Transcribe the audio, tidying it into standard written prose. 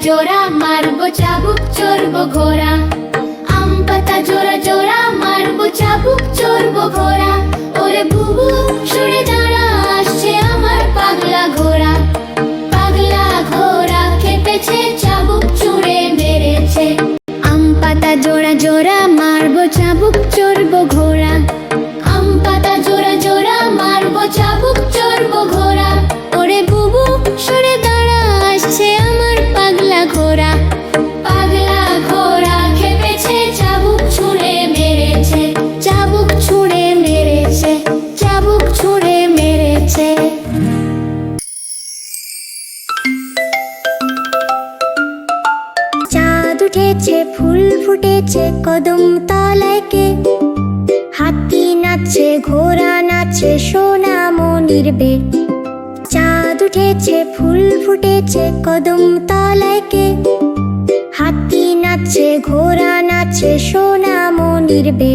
জোড়া মারবো চাবুক চড়বো ঘোড়া। আম পাতা জোড়া জোড়া মারবো চাবুক চড়বো ঘোড়া। ওরে বুবু সরে দাঁড়া, আসছে আমার পাগলা ঘোড়া। পাগলা ঘোড়া খেপেছে, চাবুক ছুঁড়ে মেরেছে। আম পাতা জোড়া জোড়া মারবো চাবুক চড়বো ঘোড়া। আম পাতা জোড়া জোড়া মারবো চাবুক চড়বো ঘোড়া। ওরে বুবু সরে দাঁড়া, আসছে আমার পাগলা ঘোড়া। পাগলা ঘোড়া খেপেছে, চাবুক ছুঁড়ে মেরেছে। চাবুক ছুঁড়ে মেরেছে, চাবুক ছুঁড়ে মেরেছে। চাঁদ উঠেছে, ফুল ফুটেছে, কদম তলায় কে? হাতি নাচছে, ঘোড়া নাচছে, সোনামণির বে। চাঁদ উঠেছে, ফুল ফুটেছে, কদম তলায় কে? হাতি নাচছে, ঘোড়া নাচছে, সোনামণির বে।